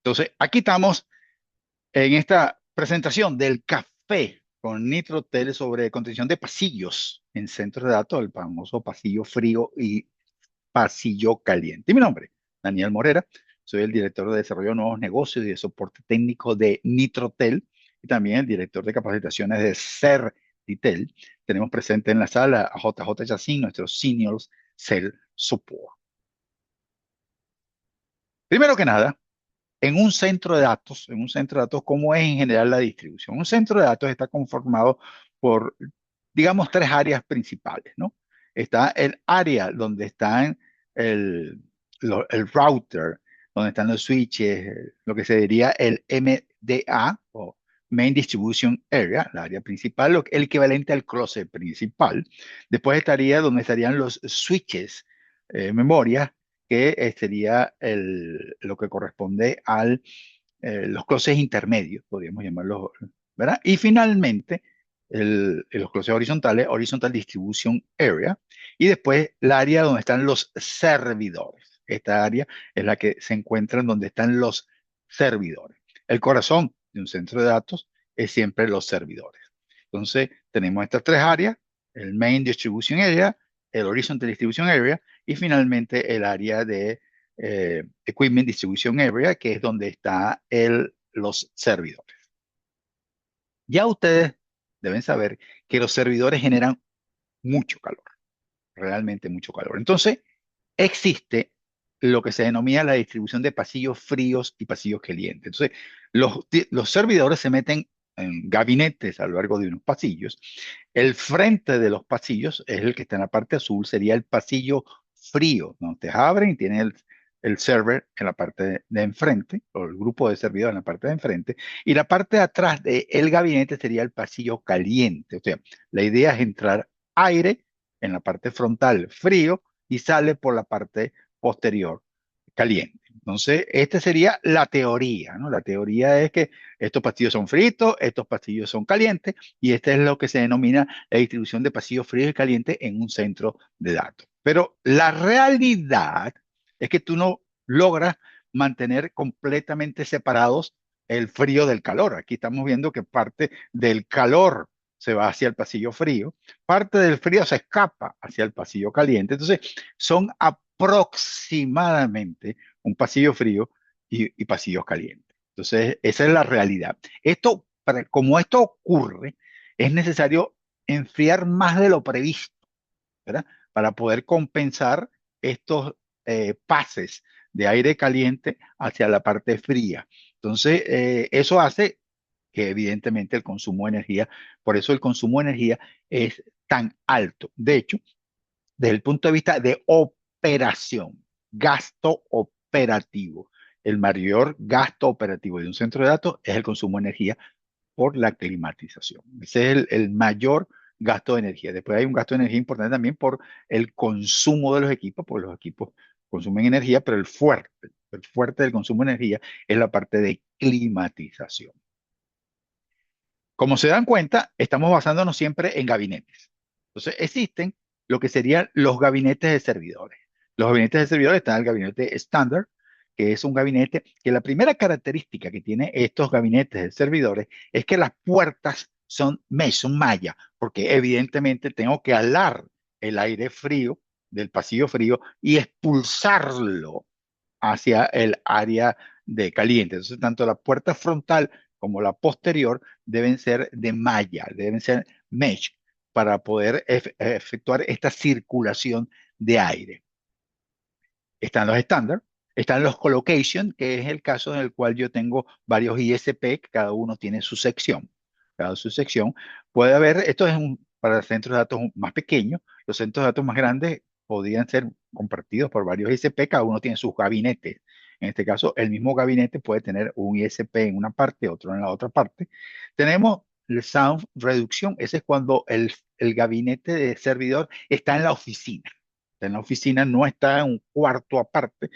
Entonces, aquí estamos en esta presentación del café con Nitrotel sobre contención de pasillos en centros de datos, el famoso pasillo frío y pasillo caliente. Y mi nombre, Daniel Morera, soy el director de desarrollo de nuevos negocios y de soporte técnico de Nitrotel y también el director de capacitaciones de CERTITEL. Tenemos presente en la sala a JJ Yacine, nuestros seniors Cell Support. Primero que nada, en un centro de datos, ¿cómo es en general la distribución? Un centro de datos está conformado por, digamos, tres áreas principales, ¿no? Está el área donde están el, el router, donde están los switches, lo que se diría el MDA o Main Distribution Area, la área principal, el equivalente al closet principal. Después estaría donde estarían los switches, memoria, que sería lo que corresponde al los closets intermedios, podríamos llamarlos, ¿verdad? Y finalmente, los closets horizontales, Horizontal Distribution Area, y después la área donde están los servidores. Esta área es la que se encuentra en donde están los servidores. El corazón de un centro de datos es siempre los servidores. Entonces, tenemos estas tres áreas, el Main Distribution Area, el Horizontal Distribution Area y finalmente el área de Equipment Distribution Area, que es donde está los servidores. Ya ustedes deben saber que los servidores generan mucho calor, realmente mucho calor. Entonces, existe lo que se denomina la distribución de pasillos fríos y pasillos calientes. Entonces, los servidores se meten en gabinetes a lo largo de unos pasillos. El frente de los pasillos es el que está en la parte azul, sería el pasillo frío, donde ustedes abren y tienen el server en la parte de enfrente, o el grupo de servidores en la parte de enfrente, y la parte de atrás del gabinete sería el pasillo caliente. O sea, la idea es entrar aire en la parte frontal frío y sale por la parte posterior caliente. Entonces, esta sería la teoría, ¿no? La teoría es que estos pasillos son fritos, estos pasillos son calientes, y este es lo que se denomina la distribución de pasillos fríos y calientes en un centro de datos. Pero la realidad es que tú no logras mantener completamente separados el frío del calor. Aquí estamos viendo que parte del calor se va hacia el pasillo frío, parte del frío se escapa hacia el pasillo caliente. Entonces, son aproximadamente un pasillo frío y pasillos calientes. Entonces, esa es la realidad. Como esto ocurre, es necesario enfriar más de lo previsto, ¿verdad? Para poder compensar estos pases de aire caliente hacia la parte fría. Entonces, eso hace que evidentemente el consumo de energía, por eso el consumo de energía es tan alto. De hecho, desde el punto de vista de operación, gasto operativo, el mayor gasto operativo de un centro de datos es el consumo de energía por la climatización. Ese es el mayor gasto de energía. Después hay un gasto de energía importante también por el consumo de los equipos, porque los equipos consumen energía, pero el fuerte del consumo de energía es la parte de climatización. Como se dan cuenta, estamos basándonos siempre en gabinetes. Entonces, existen lo que serían los gabinetes de servidores. Los gabinetes de servidores están el gabinete estándar, que es un gabinete que la primera característica que tiene estos gabinetes de servidores es que las puertas son mesh, son malla, porque evidentemente tengo que alar el aire frío del pasillo frío y expulsarlo hacia el área de caliente. Entonces, tanto la puerta frontal como la posterior deben ser de malla, deben ser mesh para poder efectuar esta circulación de aire. Están los estándar, están los colocation, que es el caso en el cual yo tengo varios ISP, que cada uno tiene su sección. Cada su sección puede haber, esto es para centros de datos más pequeños, los centros de datos más grandes podrían ser compartidos por varios ISP, cada uno tiene sus gabinetes. En este caso, el mismo gabinete puede tener un ISP en una parte, otro en la otra parte. Tenemos el sound reducción, ese es cuando el gabinete de servidor está en la oficina. Está en la oficina, no está en un cuarto aparte,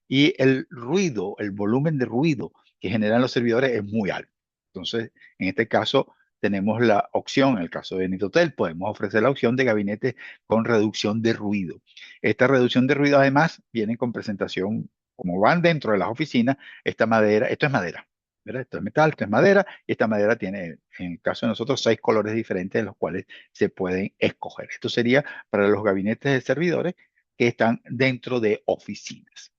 y el ruido, el volumen de ruido que generan los servidores es muy alto. Entonces, en este caso, tenemos la opción, en el caso de Nitotel, podemos ofrecer la opción de gabinetes con reducción de ruido. Esta reducción de ruido, además, viene con presentación como van dentro de las oficinas, esta madera, esto es madera, ¿verdad? Esto es metal, esto es madera, y esta madera tiene, en el caso de nosotros, 6 colores diferentes de los cuales se pueden escoger. Esto sería para los gabinetes de servidores que están dentro de oficinas.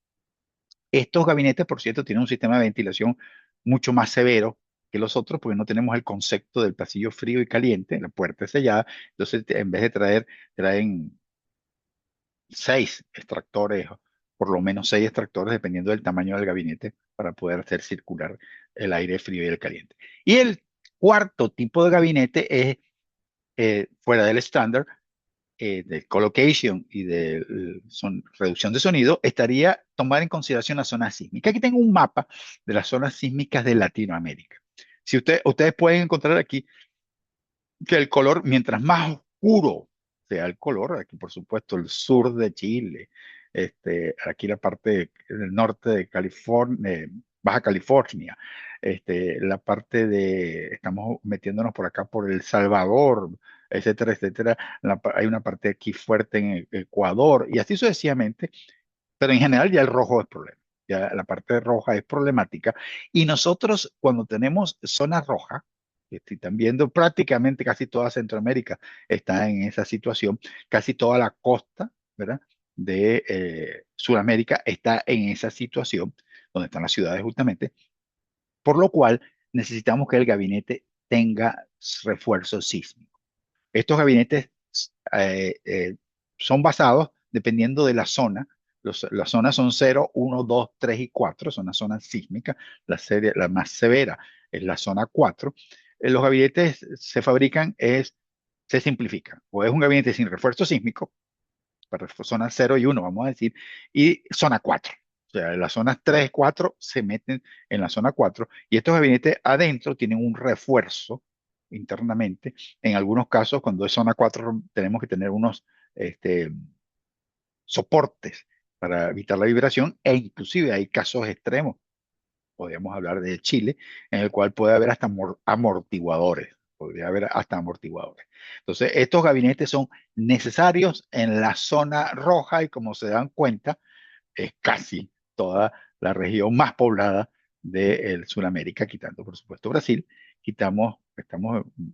Estos gabinetes, por cierto, tienen un sistema de ventilación mucho más severo que los otros, porque no tenemos el concepto del pasillo frío y caliente, la puerta es sellada. Entonces, en vez de traen 6 extractores, por lo menos 6 extractores, dependiendo del tamaño del gabinete, para poder hacer circular el aire frío y el caliente. Y el cuarto tipo de gabinete es, fuera del estándar, del colocation y de reducción de sonido, estaría tomar en consideración la zona sísmica. Aquí tengo un mapa de las zonas sísmicas de Latinoamérica. Si ustedes pueden encontrar aquí que el color, mientras más oscuro sea el color, aquí por supuesto el sur de Chile, aquí la parte del norte de California, Baja California, la parte estamos metiéndonos por acá por El Salvador, etcétera, etcétera. Hay una parte aquí fuerte en Ecuador y así sucesivamente, pero en general ya el rojo es problema. Ya la parte roja es problemática. Y nosotros cuando tenemos zona roja, que si están viendo prácticamente casi toda Centroamérica está en esa situación, casi toda la costa, ¿verdad? De Sudamérica está en esa situación, donde están las ciudades justamente, por lo cual necesitamos que el gabinete tenga refuerzo sísmico. Estos gabinetes eh, eh, son basados dependiendo de la zona. Las zonas son 0, 1, 2, 3 y 4, son las zonas sísmicas. La más severa es la zona 4. Los gabinetes se fabrican, se simplifican. O es un gabinete sin refuerzo sísmico, para zona 0 y 1, vamos a decir, y zona 4. O sea, las zonas 3 y 4 se meten en la zona 4 y estos gabinetes adentro tienen un refuerzo internamente. En algunos casos, cuando es zona 4, tenemos que tener unos este, soportes para evitar la vibración e inclusive hay casos extremos. Podríamos hablar de Chile, en el cual puede haber hasta amortiguadores. Podría haber hasta amortiguadores. Entonces, estos gabinetes son necesarios en la zona roja y como se dan cuenta, es casi toda la región más poblada de Sudamérica, quitando por supuesto Brasil, estamos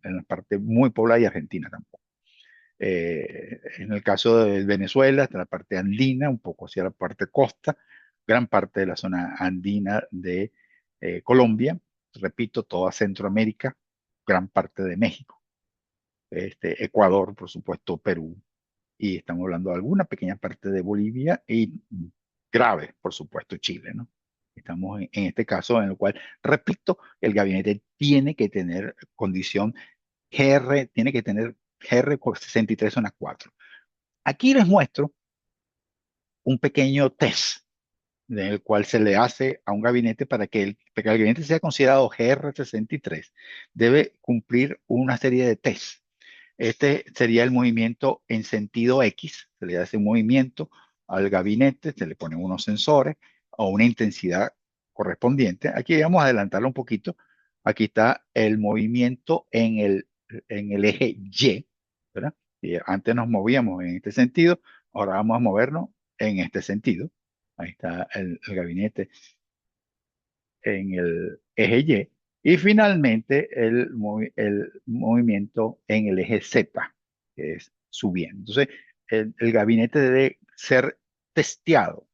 en la parte muy poblada y Argentina tampoco. En el caso de Venezuela, está la parte andina, un poco hacia la parte costa, gran parte de la zona andina de Colombia, repito, toda Centroamérica, gran parte de México, Ecuador, por supuesto, Perú, y estamos hablando de alguna pequeña parte de Bolivia y grave, por supuesto, Chile, ¿no? Estamos en este caso en el cual, repito, el gabinete tiene que tener condición tiene que tener GR 63 zona 4. Aquí les muestro un pequeño test en el cual se le hace a un gabinete para que el gabinete sea considerado GR63, debe cumplir una serie de tests. Este sería el movimiento en sentido X, se le hace un movimiento al gabinete, se le ponen unos sensores o una intensidad correspondiente. Aquí vamos a adelantarlo un poquito. Aquí está el movimiento en el eje Y, ¿verdad? Y antes nos movíamos en este sentido, ahora vamos a movernos en este sentido. Ahí está el gabinete en el eje Y. Y finalmente el movimiento en el eje Z, que es subiendo. Entonces, el gabinete debe ser testeado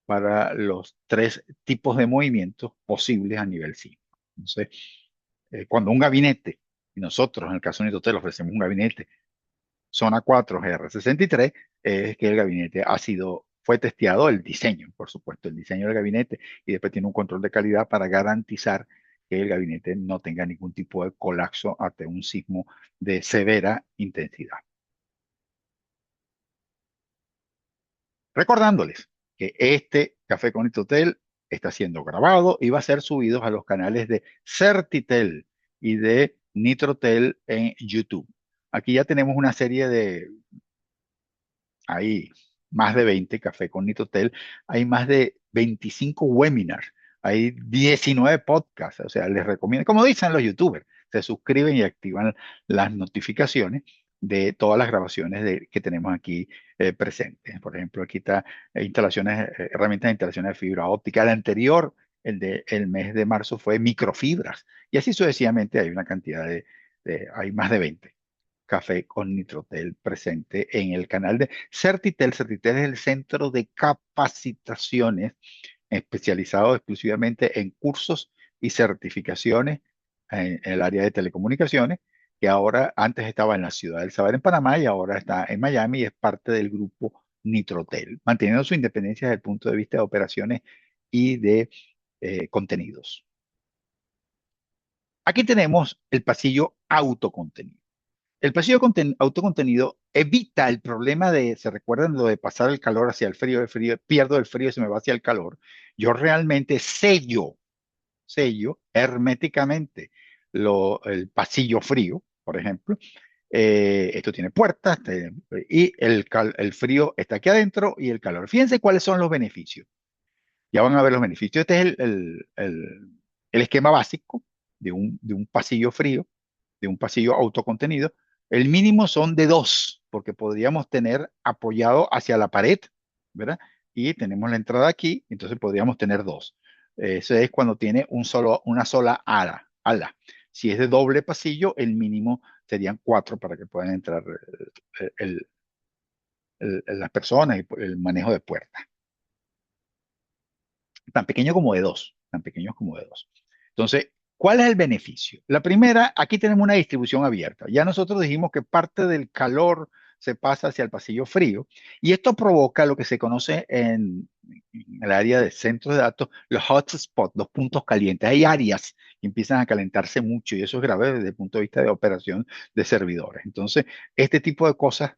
para los 3 tipos de movimientos posibles a nivel sísmico. Entonces, cuando un gabinete, y nosotros en el caso de Nitotel ofrecemos un gabinete zona 4 GR63, es que el gabinete fue testeado el diseño, por supuesto, el diseño del gabinete, y después tiene un control de calidad para garantizar que el gabinete no tenga ningún tipo de colapso ante un sismo de severa intensidad. Recordándoles que este Café con Hotel está siendo grabado y va a ser subido a los canales de Certitel y de Nitrotel en YouTube. Aquí ya tenemos una serie hay más de 20 Café con Nitotel, hay más de 25 webinars, hay 19 podcasts, o sea, les recomiendo, como dicen los youtubers, se suscriben y activan las notificaciones de todas las grabaciones que tenemos aquí presentes. Por ejemplo, aquí está herramientas de instalaciones de fibra óptica. El anterior, el mes de marzo, fue microfibras. Y así sucesivamente hay una cantidad hay más de 20 café con Nitrotel presente en el canal de Certitel. Certitel es el centro de capacitaciones especializado exclusivamente en cursos y certificaciones en el área de telecomunicaciones, que ahora antes estaba en la ciudad del Saber en Panamá y ahora está en Miami y es parte del grupo Nitrotel, manteniendo su independencia desde el punto de vista de operaciones y de contenidos. Aquí tenemos el pasillo autocontenido. El pasillo autocontenido evita el problema de, ¿se recuerdan lo de pasar el calor hacia el frío, pierdo el frío y se me va hacia el calor? Yo realmente sello herméticamente el pasillo frío, por ejemplo. Esto tiene puertas y el frío está aquí adentro y el calor. Fíjense cuáles son los beneficios. Ya van a ver los beneficios. Este es el esquema básico de un pasillo frío, de un pasillo autocontenido. El mínimo son de dos, porque podríamos tener apoyado hacia la pared, ¿verdad? Y tenemos la entrada aquí, entonces podríamos tener dos. Eso es cuando tiene una sola ala. Si es de doble pasillo, el mínimo serían cuatro para que puedan entrar las personas y el manejo de puertas tan pequeño como de dos, tan pequeños como de dos. Entonces, ¿cuál es el beneficio? La primera, aquí tenemos una distribución abierta. Ya nosotros dijimos que parte del calor se pasa hacia el pasillo frío y esto provoca lo que se conoce en el área de centros de datos, los hotspots, los puntos calientes. Hay áreas que empiezan a calentarse mucho y eso es grave desde el punto de vista de operación de servidores. Entonces, este tipo de cosas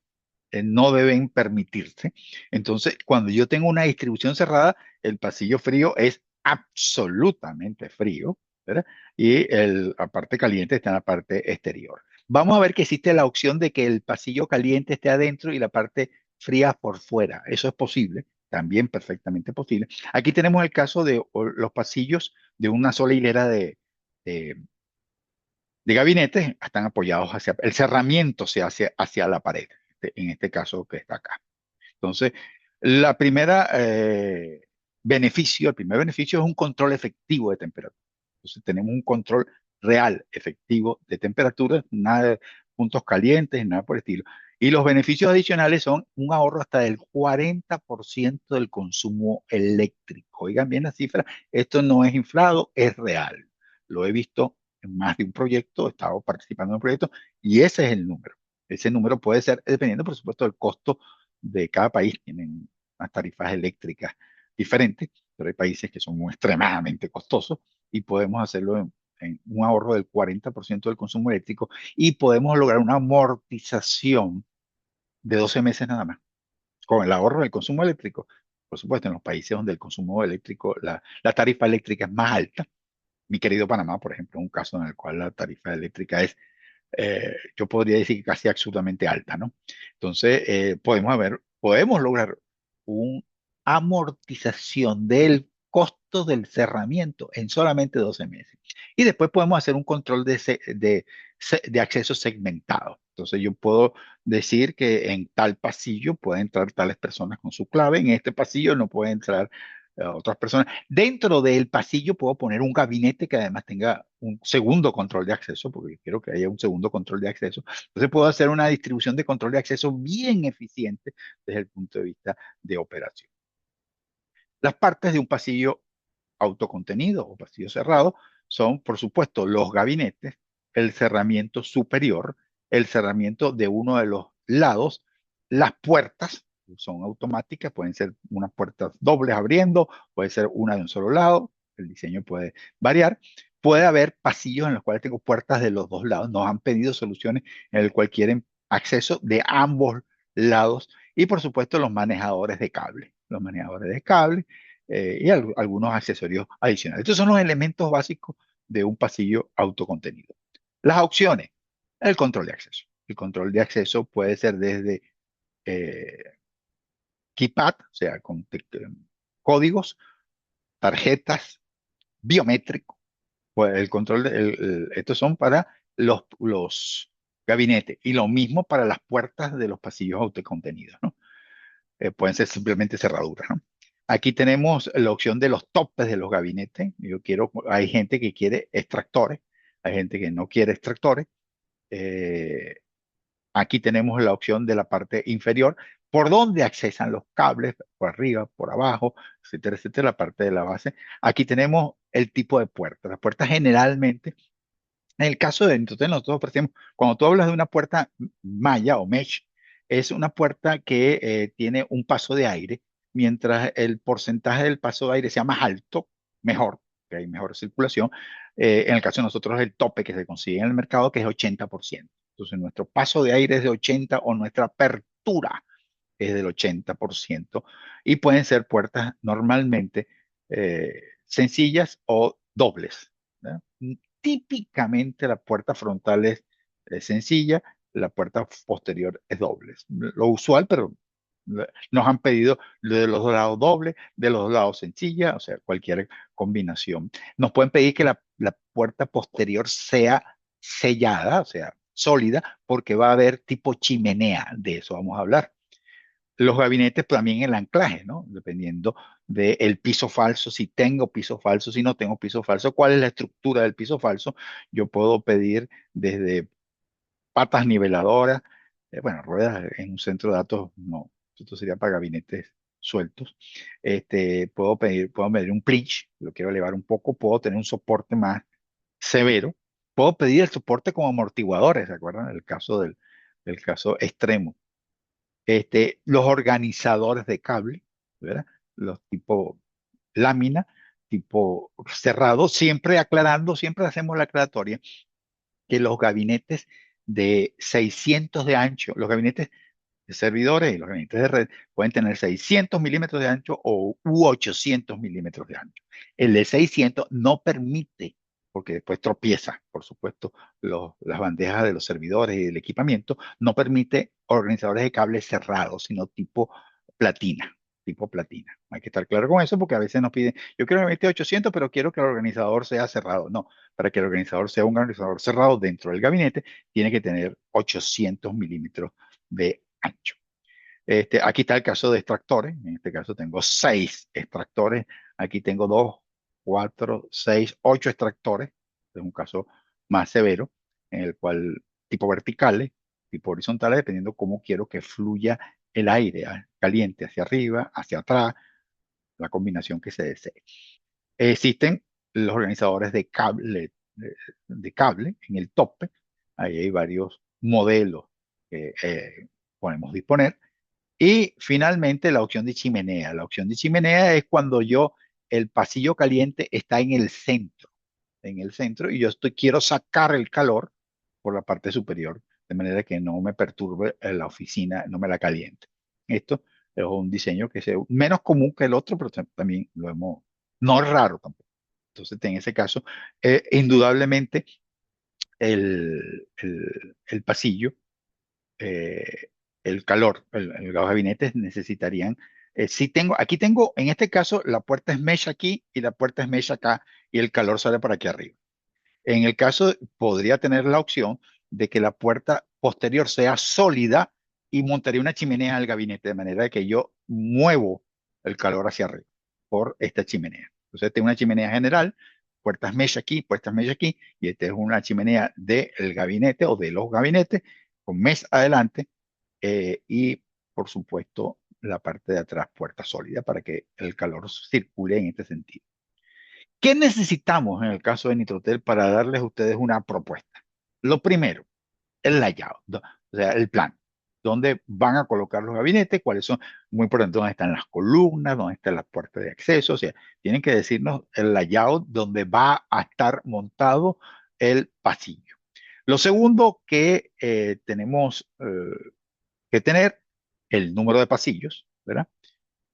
no deben permitirse. Entonces, cuando yo tengo una distribución cerrada, el pasillo frío es absolutamente frío, ¿verdad? Y la parte caliente está en la parte exterior. Vamos a ver que existe la opción de que el pasillo caliente esté adentro y la parte fría por fuera. Eso es posible, también perfectamente posible. Aquí tenemos el caso de los pasillos de una sola hilera de, de gabinetes, están apoyados el cerramiento se hace hacia la pared, en este caso que está acá. Entonces, la primera el primer beneficio es un control efectivo de temperatura. Entonces, tenemos un control real, efectivo de temperatura, nada de puntos calientes, nada por el estilo. Y los beneficios adicionales son un ahorro hasta del 40% del consumo eléctrico. Oigan bien la cifra, esto no es inflado, es real. Lo he visto en más de un proyecto, he estado participando en un proyecto y ese es el número. Ese número puede ser, dependiendo, por supuesto, del costo de cada país, tienen unas tarifas eléctricas diferentes, pero hay países que son extremadamente costosos y podemos hacerlo en un ahorro del 40% del consumo eléctrico y podemos lograr una amortización de 12 meses nada más, con el ahorro del consumo eléctrico. Por supuesto, en los países donde el consumo eléctrico, la tarifa eléctrica es más alta, mi querido Panamá, por ejemplo, un caso en el cual la tarifa eléctrica es yo podría decir que casi absolutamente alta, ¿no? Entonces, podemos lograr una amortización del costo del cerramiento en solamente 12 meses. Y después podemos hacer un control de acceso segmentado. Entonces, yo puedo decir que en tal pasillo pueden entrar tales personas con su clave, en este pasillo no pueden entrar otras personas. Dentro del pasillo puedo poner un gabinete que además tenga un segundo control de acceso, porque quiero que haya un segundo control de acceso. Entonces puedo hacer una distribución de control de acceso bien eficiente desde el punto de vista de operación. Las partes de un pasillo autocontenido o pasillo cerrado son, por supuesto, los gabinetes, el cerramiento superior, el cerramiento de uno de los lados, las puertas son automáticas, pueden ser unas puertas dobles abriendo, puede ser una de un solo lado, el diseño puede variar. Puede haber pasillos en los cuales tengo puertas de los dos lados. Nos han pedido soluciones en el cual quieren acceso de ambos lados y por supuesto los manejadores de cable. Los manejadores de cable y algunos accesorios adicionales. Estos son los elementos básicos de un pasillo autocontenido. Las opciones, el control de acceso. El control de acceso puede ser desde eh, keypad, o sea, con códigos, tarjetas, biométrico. Pues el control, estos son para los gabinete. Y lo mismo para las puertas de los pasillos autocontenidos, ¿no? Pueden ser simplemente cerraduras, ¿no? Aquí tenemos la opción de los topes de los gabinetes. Hay gente que quiere extractores, hay gente que no quiere extractores. Eh, Aquí tenemos la opción de la parte inferior, por donde accesan los cables, por arriba, por abajo, etcétera, etcétera, la parte de la base. Aquí tenemos el tipo de puerta. Las puertas generalmente, en el caso de entonces nosotros ofrecemos, cuando tú hablas de una puerta malla o mesh, es una puerta que tiene un paso de aire, mientras el porcentaje del paso de aire sea más alto, mejor, que hay mejor circulación. En el caso de nosotros, el tope que se consigue en el mercado, que es 80%. Entonces, nuestro paso de aire es de 80 o nuestra apertura es del 80% y pueden ser puertas normalmente sencillas o dobles, ¿verdad? Típicamente la puerta frontal es sencilla, la puerta posterior es doble. Lo usual, pero nos han pedido de los dos lados doble, de los dos lados sencilla, o sea, cualquier combinación. Nos pueden pedir que la puerta posterior sea sellada, o sea, sólida, porque va a haber tipo chimenea, de eso vamos a hablar. Los gabinetes, pues, también el anclaje, ¿no? Dependiendo del piso falso, si tengo piso falso, si no tengo piso falso, cuál es la estructura del piso falso. Yo puedo pedir desde patas niveladoras, bueno, ruedas en un centro de datos, no, esto sería para gabinetes sueltos. Puedo pedir un plinch, lo quiero elevar un poco, puedo tener un soporte más severo, puedo pedir el soporte como amortiguadores, ¿se acuerdan? El caso extremo. Los organizadores de cable, ¿verdad? Los tipo lámina, tipo cerrado, siempre aclarando, siempre hacemos la aclaratoria que los gabinetes de 600 de ancho, los gabinetes de servidores y los gabinetes de red pueden tener 600 milímetros de ancho u 800 milímetros de ancho. El de 600 no permite, porque después tropieza, por supuesto, las bandejas de los servidores y del equipamiento, no permite organizadores de cables cerrados, sino platina. Tipo platina. Hay que estar claro con eso porque a veces nos piden, yo quiero que me mete 800, pero quiero que el organizador sea cerrado. No, para que el organizador sea un organizador cerrado dentro del gabinete, tiene que tener 800 milímetros de ancho. Aquí está el caso de extractores. En este caso tengo seis extractores. Aquí tengo dos, cuatro, seis, ocho extractores. Este es un caso más severo, en el cual tipo verticales, tipo horizontales, dependiendo cómo quiero que fluya el aire caliente hacia arriba, hacia atrás, la combinación que se desee. Existen los organizadores de cable en el tope. Ahí hay varios modelos que podemos disponer. Y finalmente la opción de chimenea. La opción de chimenea es cuando el pasillo caliente está en el centro, y quiero sacar el calor por la parte superior, de manera que no me perturbe la oficina, no me la caliente. Esto es un diseño que es menos común que el otro, pero también no es raro tampoco. Entonces, en ese caso, indudablemente el pasillo, eh, el calor, los gabinetes necesitarían, si tengo, aquí tengo, en este caso, la puerta es mesh aquí y la puerta es mesh acá y el calor sale por aquí arriba. En el caso, podría tener la opción de que la puerta posterior sea sólida y montaría una chimenea al gabinete, de manera que yo muevo el calor hacia arriba por esta chimenea. Entonces, tengo una chimenea general, puertas mesh aquí, puertas mesh aquí, y esta es una chimenea del gabinete o de los gabinetes con mesh adelante, y, por supuesto, la parte de atrás, puerta sólida, para que el calor circule en este sentido. ¿Qué necesitamos en el caso de Nitrotel para darles a ustedes una propuesta? Lo primero, el layout, o sea, el plan. ¿Dónde van a colocar los gabinetes? ¿Cuáles son? Muy importante, ¿dónde están las columnas? ¿Dónde están las puertas de acceso? O sea, tienen que decirnos el layout donde va a estar montado el pasillo. Lo segundo que tenemos que tener, el número de pasillos, ¿verdad?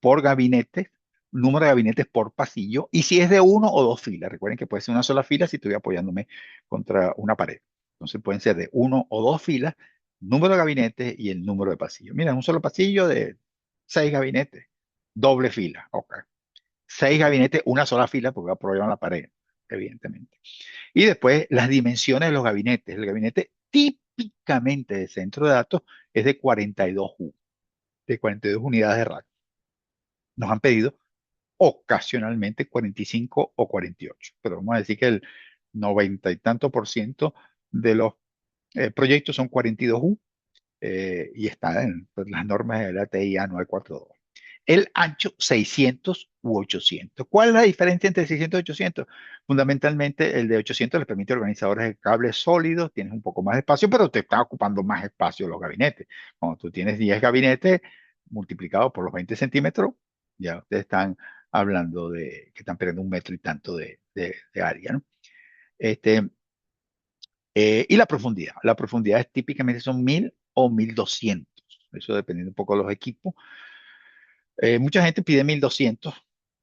Por gabinete, número de gabinetes por pasillo, y si es de uno o dos filas. Recuerden que puede ser una sola fila si estoy apoyándome contra una pared. Entonces pueden ser de uno o dos filas, número de gabinetes y el número de pasillos. Mira, un solo pasillo de seis gabinetes, doble fila. Ok. Seis gabinetes, una sola fila, porque va a apoyar la pared, evidentemente. Y después las dimensiones de los gabinetes. El gabinete típicamente de centro de datos es de 42 U, de 42 unidades de rack. Nos han pedido ocasionalmente 45 o 48, pero vamos a decir que el 90 y tanto por ciento de los proyectos son 42 U, y está en pues, las normas de la TIA 942. El ancho 600 u 800. ¿Cuál es la diferencia entre 600 y 800? Fundamentalmente el de 800 le permite a organizadores de cables sólidos, tienes un poco más de espacio, pero te están ocupando más espacio los gabinetes. Cuando tú tienes 10 gabinetes multiplicado por los 20 centímetros, ya ustedes están hablando de que están perdiendo un metro y tanto de área, ¿no? Este, y la profundidad. La profundidad es, típicamente son 1000 o 1200. Eso dependiendo un poco de los equipos. Mucha gente pide 1200.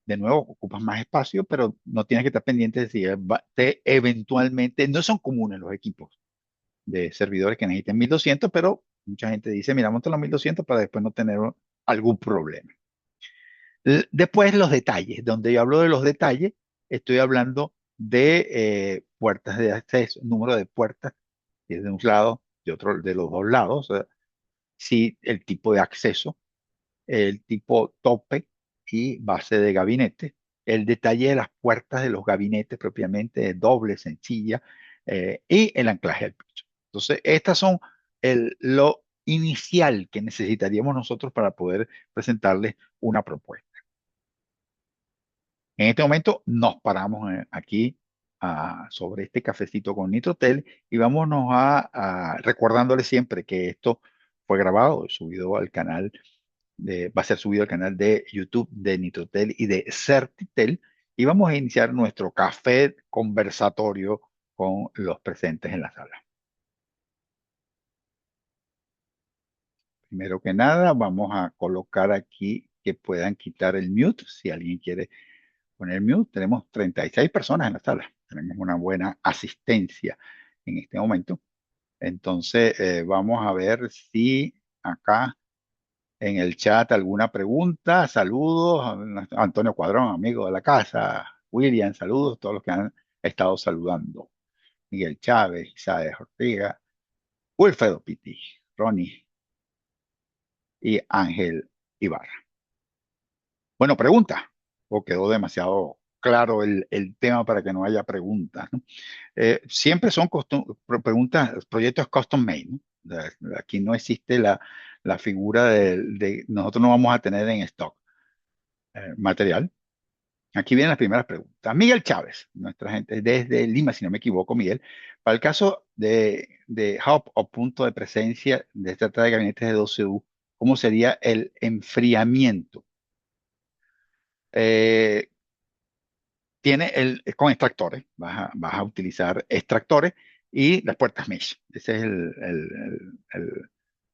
De nuevo, ocupas más espacio, pero no tienes que estar pendiente de si eventualmente, no son comunes los equipos de servidores que necesiten 1200, pero mucha gente dice, mira, monta los 1200 para después no tener algún problema. Después los detalles. Donde yo hablo de los detalles, estoy hablando de puertas de acceso, número de puertas, si es de un lado, de otro, de los dos lados, si el tipo de acceso, el tipo tope y base de gabinete, el detalle de las puertas de los gabinetes propiamente, doble, sencilla, y el anclaje al piso. Entonces, estas son lo inicial que necesitaríamos nosotros para poder presentarles una propuesta. En este momento nos paramos aquí sobre este cafecito con Nitrotel y vámonos recordándole siempre que esto fue grabado, subido al canal va a ser subido al canal de YouTube de Nitrotel y de Certitel y vamos a iniciar nuestro café conversatorio con los presentes en la sala. Primero que nada, vamos a colocar aquí que puedan quitar el mute si alguien quiere poner mute. Tenemos 36 personas en la sala. Tenemos una buena asistencia en este momento. Entonces, vamos a ver si acá en el chat alguna pregunta. Saludos a Antonio Cuadrón, amigo de la casa. William, saludos, todos los que han estado saludando. Miguel Chávez, Isaac Ortega, Wilfredo Pitti, Ronnie y Ángel Ibarra. Bueno, pregunta. ¿O quedó demasiado claro el tema para que no haya preguntas, ¿no? Siempre son preguntas, proyectos custom made, ¿no? Aquí no existe la figura nosotros no vamos a tener en stock material. Aquí vienen las primeras preguntas. Miguel Chávez, nuestra gente desde Lima, si no me equivoco, Miguel. Para el caso de hub o punto de presencia de esta trata de gabinetes de 12U, ¿cómo sería el enfriamiento? Eh, con extractores, vas a utilizar extractores y las puertas mesh. Esa es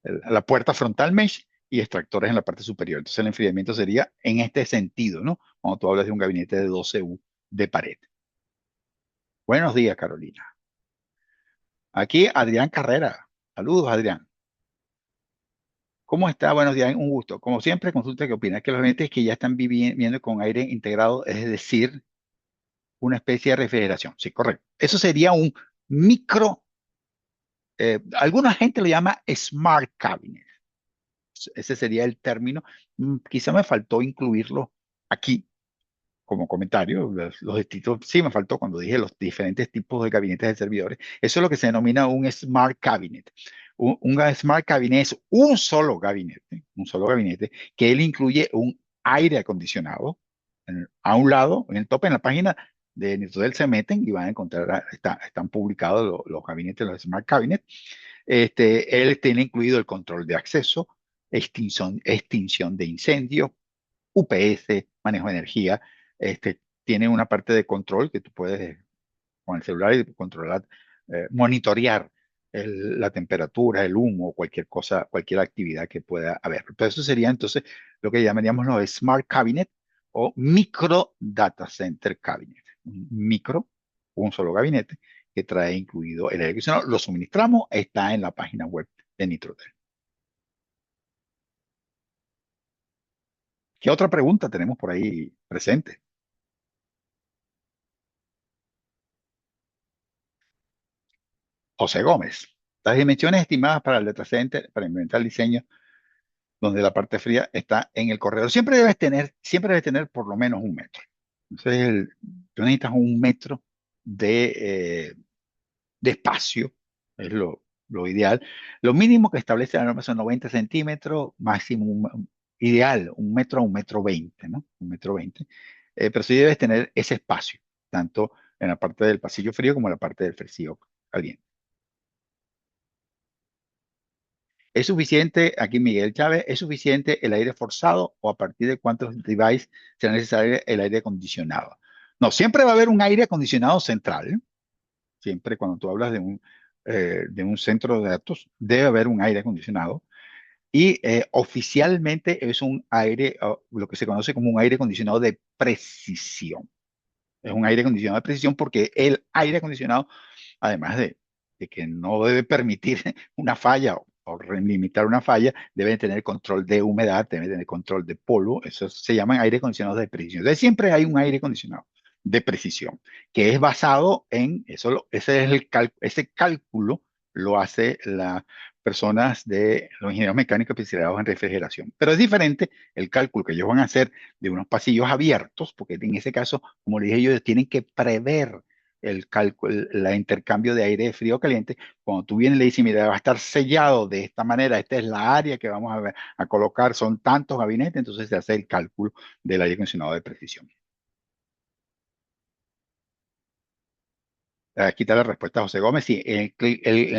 la puerta frontal mesh y extractores en la parte superior. Entonces el enfriamiento sería en este sentido, ¿no? Cuando tú hablas de un gabinete de 12U de pared. Buenos días, Carolina. Aquí Adrián Carrera. Saludos, Adrián. ¿Cómo está? Buenos días, un gusto. Como siempre, consulta qué opinas. Que los gabinetes que ya están viviendo con aire integrado, es decir, una especie de refrigeración. Sí, correcto. Eso sería un micro, alguna gente lo llama smart cabinet. Ese sería el término. Quizá me faltó incluirlo aquí como comentario. Los distintos, sí me faltó cuando dije los diferentes tipos de gabinetes de servidores. Eso es lo que se denomina un smart cabinet. Un smart cabinet es un solo gabinete, que él incluye un aire acondicionado. A un lado, en el tope, en la página de Nitrotel se meten y van a encontrar, están publicados los gabinetes, los smart cabinets. Él tiene incluido el control de acceso, extinción de incendios, UPS, manejo de energía. Tiene una parte de control que tú puedes con el celular y controlar, monitorear la temperatura, el humo, cualquier cosa, cualquier actividad que pueda haber. Entonces, eso sería entonces lo que llamaríamos los Smart Cabinet o Micro Data Center Cabinet. Un micro, un solo gabinete que trae incluido el aire acondicionado. Lo suministramos, está en la página web de Nitrotel. ¿Qué otra pregunta tenemos por ahí presente? José Gómez. Las dimensiones estimadas para el data center, para inventar el diseño, donde la parte fría está en el corredor. Siempre debes tener por lo menos 1 metro. Entonces, tú necesitas 1 metro de, de espacio, es lo ideal. Lo mínimo que establece la norma son 90 centímetros, máximo ideal, 1 metro a 1,20 m, ¿no? 1,20 m. Pero sí debes tener ese espacio, tanto en la parte del pasillo frío como en la parte del pasillo caliente. ¿Es suficiente, aquí Miguel Chávez, es suficiente el aire forzado o a partir de cuántos devices será necesario el aire acondicionado? No, siempre va a haber un aire acondicionado central. Siempre cuando tú hablas de un centro de datos, debe haber un aire acondicionado. Y oficialmente es un aire, lo que se conoce como un aire acondicionado de precisión. Es un aire acondicionado de precisión porque el aire acondicionado, además de que no debe permitir una falla o limitar una falla, debe tener control de humedad, debe tener control de polvo. Eso se llaman aire acondicionados de precisión. Entonces siempre hay un aire acondicionado de precisión que es basado en eso. Ese es ese cálculo lo hace las personas de los ingenieros mecánicos especializados en refrigeración. Pero es diferente el cálculo que ellos van a hacer de unos pasillos abiertos, porque en ese caso, como les dije, ellos tienen que prever el cálculo, el intercambio de aire frío o caliente. Cuando tú vienes y le dices, mira, va a estar sellado de esta manera, esta es la área que vamos a colocar, son tantos gabinetes, entonces se hace el cálculo del aire acondicionado de precisión. Aquí está la respuesta a José Gómez. Sí, en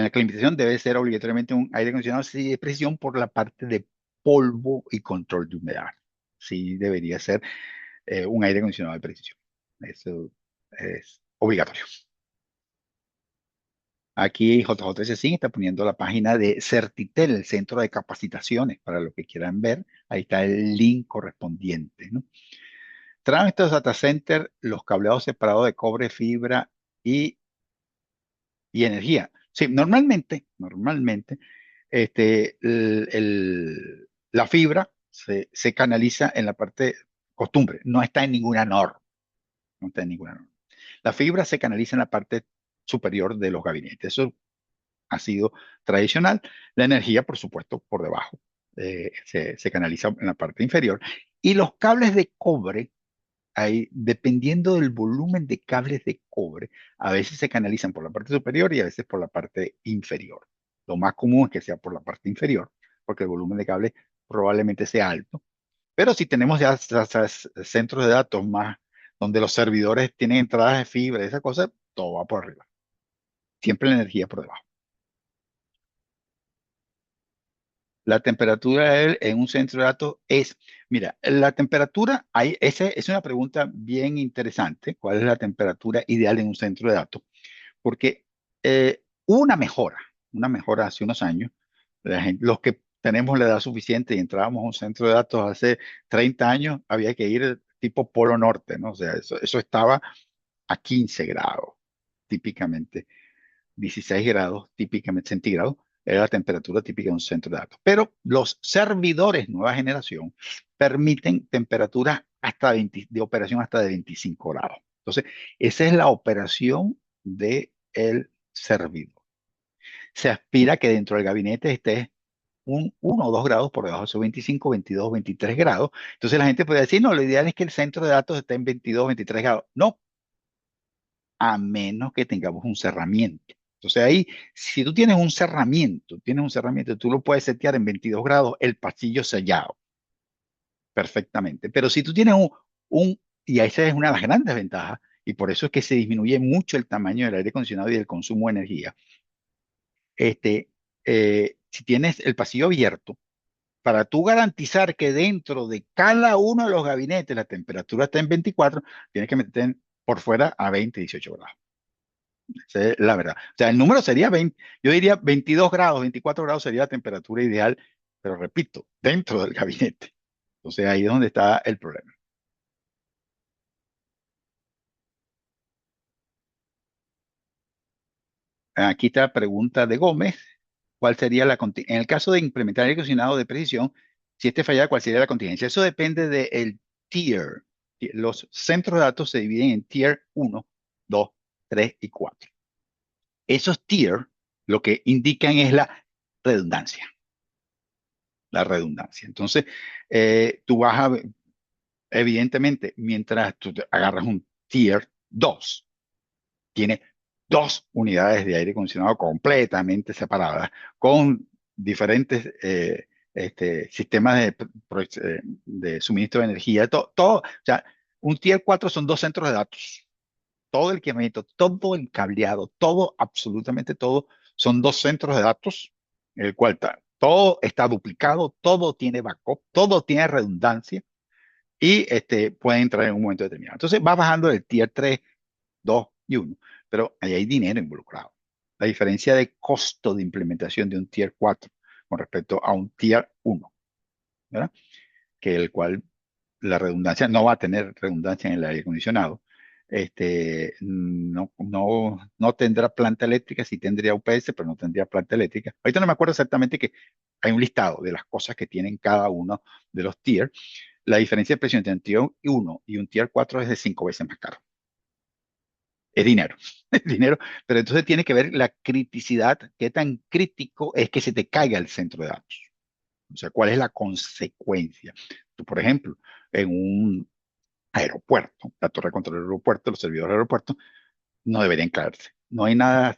la climatización debe ser obligatoriamente un aire acondicionado sí, de precisión por la parte de polvo y control de humedad. Sí, debería ser un aire acondicionado de precisión. Eso es obligatorio. Aquí JJ Cecín está poniendo la página de Certitel, el centro de capacitaciones, para los que quieran ver. Ahí está el link correspondiente, ¿no? Traen estos data centers los cableados separados de cobre, fibra y, y energía. Sí, normalmente, la fibra se canaliza en la parte costumbre, no está en ninguna norma, no está en ninguna norma. La fibra se canaliza en la parte superior de los gabinetes. Eso ha sido tradicional. La energía, por supuesto, por debajo. Se canaliza en la parte inferior. Y los cables de cobre, dependiendo del volumen de cables de cobre, a veces se canalizan por la parte superior y a veces por la parte inferior. Lo más común es que sea por la parte inferior, porque el volumen de cable probablemente sea alto. Pero si tenemos ya centros de datos más donde los servidores tienen entradas de fibra y esa cosa, todo va por arriba. Siempre la energía por debajo. La temperatura en un centro de datos mira, la temperatura, esa es una pregunta bien interesante. ¿Cuál es la temperatura ideal en un centro de datos? Porque hubo una mejora hace unos años. Los que tenemos la edad suficiente y entrábamos a un centro de datos hace 30 años, había que ir tipo Polo Norte, ¿no? O sea, eso estaba a 15 grados, típicamente. 16 grados típicamente centígrados, era la temperatura típica de un centro de datos. Pero los servidores nueva generación permiten temperaturas de operación hasta de 25 grados. Entonces, esa es la operación del servidor. Se aspira que dentro del gabinete esté 1 o 2 grados por debajo de esos 25, 22, 23 grados. Entonces la gente puede decir, no, lo ideal es que el centro de datos esté en 22, 23 grados. No, a menos que tengamos un cerramiento. Entonces ahí, si tú tienes un cerramiento, tú lo puedes setear en 22 grados, el pasillo sellado, perfectamente. Pero si tú tienes y esa es una de las grandes ventajas, y por eso es que se disminuye mucho el tamaño del aire acondicionado y del consumo de energía. Si tienes el pasillo abierto, para tú garantizar que dentro de cada uno de los gabinetes la temperatura está en 24, tienes que meter por fuera a 20, 18 grados. Esa es la verdad. O sea, el número sería 20, yo diría 22 grados, 24 grados sería la temperatura ideal, pero repito, dentro del gabinete. Entonces ahí es donde está el problema. Aquí está la pregunta de Gómez. ¿Cuál sería en el caso de implementar aire acondicionado de precisión, si este fallara, cuál sería la contingencia? Eso depende del tier. Los centros de datos se dividen en tier 1, 2, 3 y 4. Esos tier Lo que indican es redundancia, la redundancia. Entonces, tú vas a, evidentemente, mientras tú agarras un tier 2 tiene dos unidades de aire acondicionado completamente separadas, con diferentes sistemas de suministro de energía, todo, o sea, un Tier 4 son dos centros de datos, todo el equipamiento, todo el cableado, todo, absolutamente todo, son dos centros de datos, el cual todo está duplicado, todo tiene backup, todo tiene redundancia y puede entrar en un momento determinado. Entonces va bajando del Tier 3 dos y uno, pero ahí hay dinero involucrado. La diferencia de costo de implementación de un Tier 4 con respecto a un Tier 1, ¿verdad? Que el cual la redundancia no va a tener redundancia en el aire acondicionado. No tendrá planta eléctrica, sí tendría UPS, pero no tendría planta eléctrica. Ahorita no me acuerdo exactamente que hay un listado de las cosas que tienen cada uno de los tiers. La diferencia de precio entre un Tier 1 y un Tier 4 es de 5 veces más caro. Es dinero, es dinero, pero entonces tiene que ver la criticidad, qué tan crítico es que se te caiga el centro de datos. O sea, cuál es la consecuencia. Tú, por ejemplo, en un aeropuerto, la torre de control del aeropuerto, los servidores del aeropuerto, no deberían caerse. No hay nada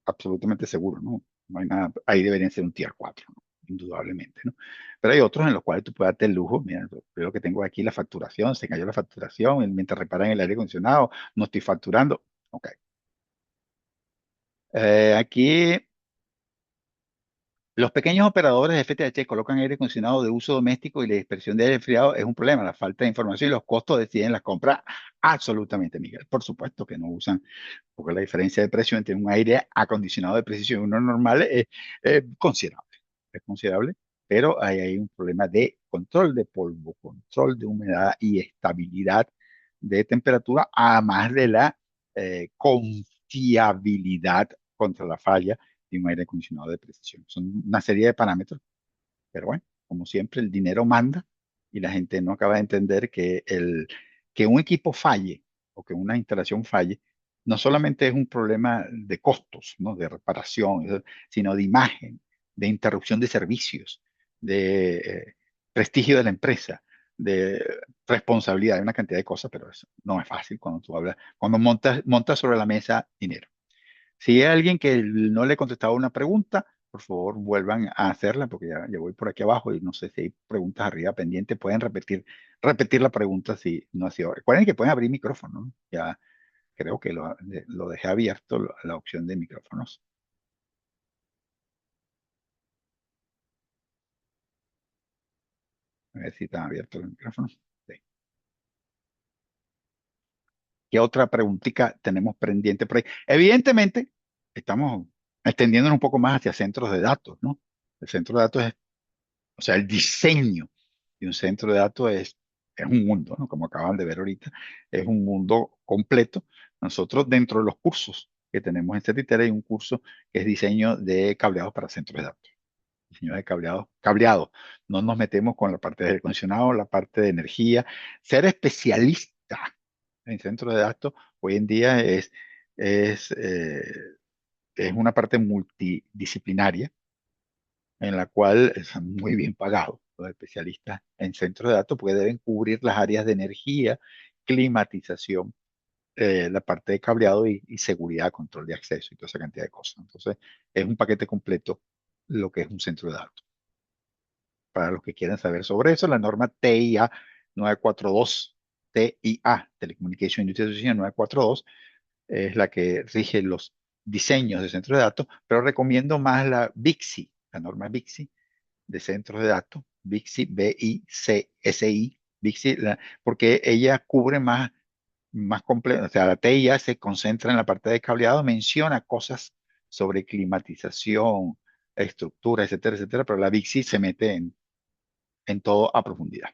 absolutamente seguro, ¿no? No hay nada, ahí deberían ser un tier 4, ¿no? Indudablemente, ¿no? Pero hay otros en los cuales tú puedes darte el lujo, mira, lo que tengo aquí, la facturación, se cayó la facturación, mientras reparan el aire acondicionado, no estoy facturando. Ok. Aquí los pequeños operadores de FTH colocan aire acondicionado de uso doméstico y la dispersión de aire enfriado es un problema. La falta de información y los costos deciden las compras. Absolutamente, Miguel. Por supuesto que no usan, porque la diferencia de precio entre un aire acondicionado de precisión y uno normal es considerable. Es considerable, pero ahí hay un problema de control de polvo, control de humedad y estabilidad de temperatura, además de la confiabilidad contra la falla de un aire acondicionado de precisión. Son una serie de parámetros, pero bueno, como siempre, el dinero manda y la gente no acaba de entender que un equipo falle o que una instalación falle, no solamente es un problema de costos, ¿no? De reparación, sino de imagen, de interrupción de servicios, de prestigio de la empresa, de responsabilidad, de una cantidad de cosas, pero eso no es fácil cuando tú hablas, cuando montas sobre la mesa dinero. Si hay alguien que no le he contestado una pregunta, por favor vuelvan a hacerla porque ya voy por aquí abajo y no sé si hay preguntas arriba pendientes. Pueden repetir la pregunta si no ha sido. Recuerden que pueden abrir micrófono, ¿no? Ya creo que lo dejé abierto, la opción de micrófonos. A ver si están abiertos los micrófonos. Sí. ¿Qué otra preguntita tenemos pendiente por ahí? Evidentemente, estamos extendiéndonos un poco más hacia centros de datos, ¿no? El centro de datos es, o sea, el diseño de un centro de datos es un mundo, ¿no? Como acaban de ver ahorita, es un mundo completo. Nosotros dentro de los cursos que tenemos en CETITER hay un curso que es diseño de cableados para centros de datos. Diseño de cableado. No nos metemos con la parte de aire acondicionado, la parte de energía. Ser especialista en centros de datos hoy en día es, eh, es una parte multidisciplinaria en la cual son muy bien pagados los especialistas en centros de datos, porque deben cubrir las áreas de energía, climatización, la parte de cableado y seguridad, control de acceso y toda esa cantidad de cosas. Entonces, es un paquete completo lo que es un centro de datos. Para los que quieran saber sobre eso, la norma TIA 942, TIA, Telecommunication Industry Association 942, es la que rige los diseños de centros de datos, pero recomiendo más la BICSI, la norma BICSI, de centros de datos, BICSI, BICSI, BICSI, porque ella cubre más completo, o sea, la TIA se concentra en la parte de cableado, menciona cosas sobre climatización, estructura, etcétera, etcétera, pero la BICSI se mete en todo a profundidad.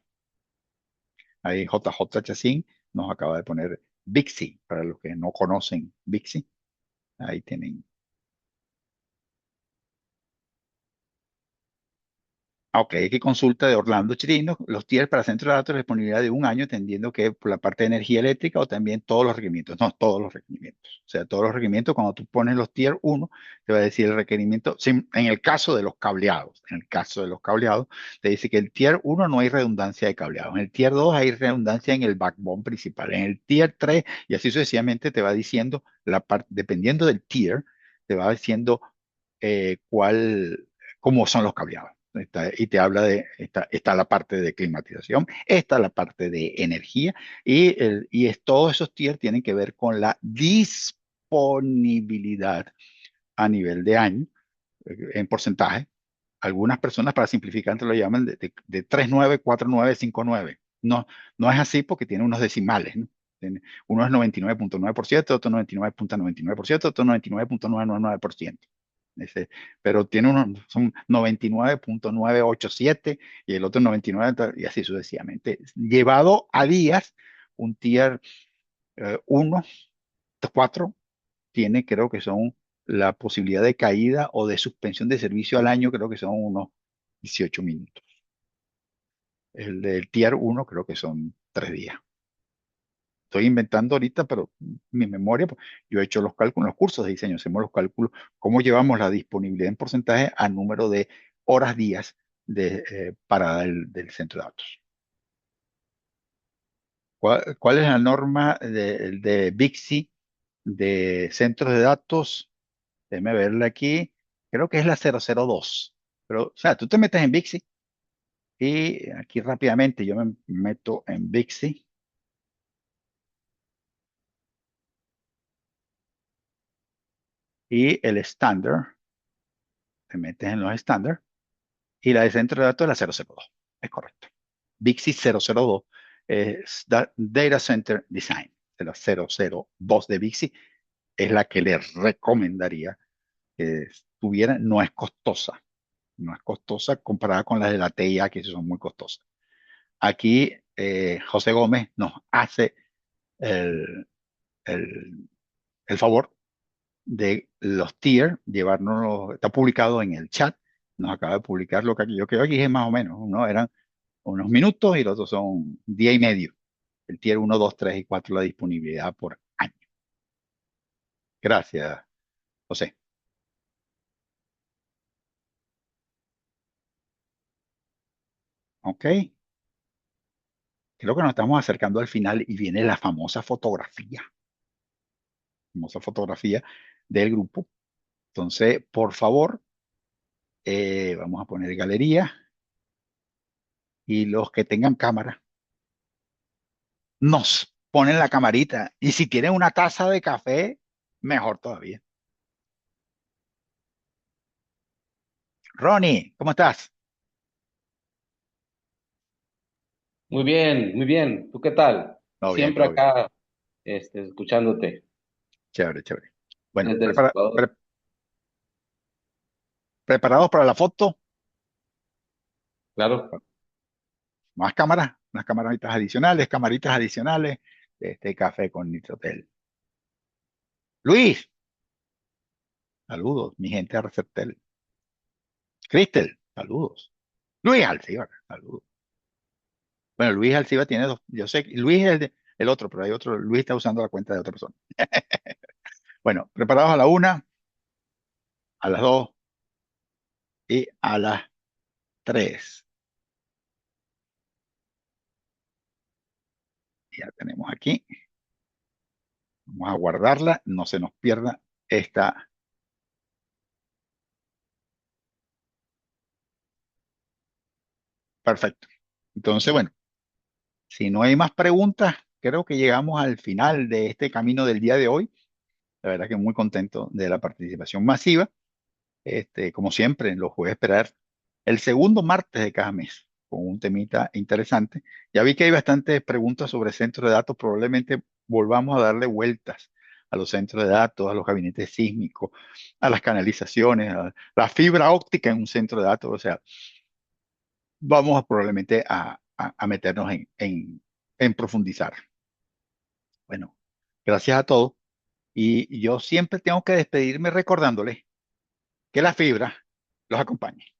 Ahí JJ Chacín nos acaba de poner BICSI, para los que no conocen BICSI, ahí tienen. Ok, que consulta de Orlando Chirino, los tiers para centro de datos, disponibilidad de un año, entendiendo que por la parte de energía eléctrica o también todos los requerimientos, no, todos los requerimientos. O sea, todos los requerimientos, cuando tú pones los tier uno, te va a decir el requerimiento, en el caso de los cableados, en el caso de los cableados, te dice que el tier uno no hay redundancia de cableado, en el tier 2 hay redundancia en el backbone principal, en el tier 3 y así sucesivamente te va diciendo, la parte, dependiendo del tier, te va diciendo cuál, cómo son los cableados. Y te habla de, está la parte de climatización, está la parte de energía todos esos tiers tienen que ver con la disponibilidad a nivel de año, en porcentaje. Algunas personas para simplificar te lo llaman de 39, 49, 59. No, no es así porque tiene unos decimales, ¿no? Uno es 99.9%, otro 99.99%, otro 99.999%. Ese, pero tiene unos, son 99.987 y el otro 99 y así sucesivamente. Llevado a días, un tier 1, 4 tiene, creo que son la posibilidad de caída o de suspensión de servicio al año, creo que son unos 18 minutos. El del tier uno creo que son 3 días. Estoy inventando ahorita, pero mi memoria, pues, yo he hecho los cálculos, los cursos de diseño, hacemos los cálculos, cómo llevamos la disponibilidad en porcentaje a número de horas días para del centro de datos. ¿Cuál es la norma de BICSI de centros de datos? Déjeme verla aquí. Creo que es la 002. Pero, o sea, tú te metes en BICSI y aquí rápidamente yo me meto en BICSI y el estándar, te metes en los estándares y la de centro de datos es la 002. Es correcto. BICSI 002 es Data Center Design. De la 002 de BICSI es la que le recomendaría que tuviera. No es costosa. No es costosa comparada con las de la TIA, que son muy costosas. Aquí José Gómez nos hace el, el- el favor de los tiers, llevarnos, está publicado en el chat, nos acaba de publicar lo que yo creo que aquí es más o menos, ¿no? Eran unos minutos y los otros son día y medio. El tier uno 2 3 y 4 la disponibilidad por año. Gracias, José. Ok, creo que nos estamos acercando al final y viene la famosa fotografía del grupo. Entonces, por favor, vamos a poner galería y los que tengan cámara nos ponen la camarita. Y si tienen una taza de café, mejor todavía. Ronnie, ¿cómo estás? Muy bien, muy bien. ¿Tú qué tal? Todo bien, Siempre todo bien. acá, escuchándote Chévere, chévere. Bueno, desde El Salvador. preparados para la foto. Claro. Más cámaras, unas camaritas adicionales de este café con Nitrotel. Luis, saludos, mi gente de Receptel. Cristel, saludos. Luis Alcibar, saludos. Bueno, Luis Alcibar tiene dos, yo sé que Luis es el otro, pero hay otro, Luis está usando la cuenta de otra persona. Bueno, preparados a la una, a las dos y a las tres. Ya tenemos aquí. Vamos a guardarla, no se nos pierda esta. Perfecto. Entonces, bueno, si no hay más preguntas, creo que llegamos al final de este camino del día de hoy. La verdad que muy contento de la participación masiva. Como siempre, los voy a esperar el segundo martes de cada mes con un temita interesante. Ya vi que hay bastantes preguntas sobre centros de datos. Probablemente volvamos a darle vueltas a los centros de datos, a los gabinetes sísmicos, a las canalizaciones, a la fibra óptica en un centro de datos. O sea, vamos probablemente a meternos en profundizar. Bueno, gracias a todos. Y yo siempre tengo que despedirme recordándoles que la fibra los acompañe.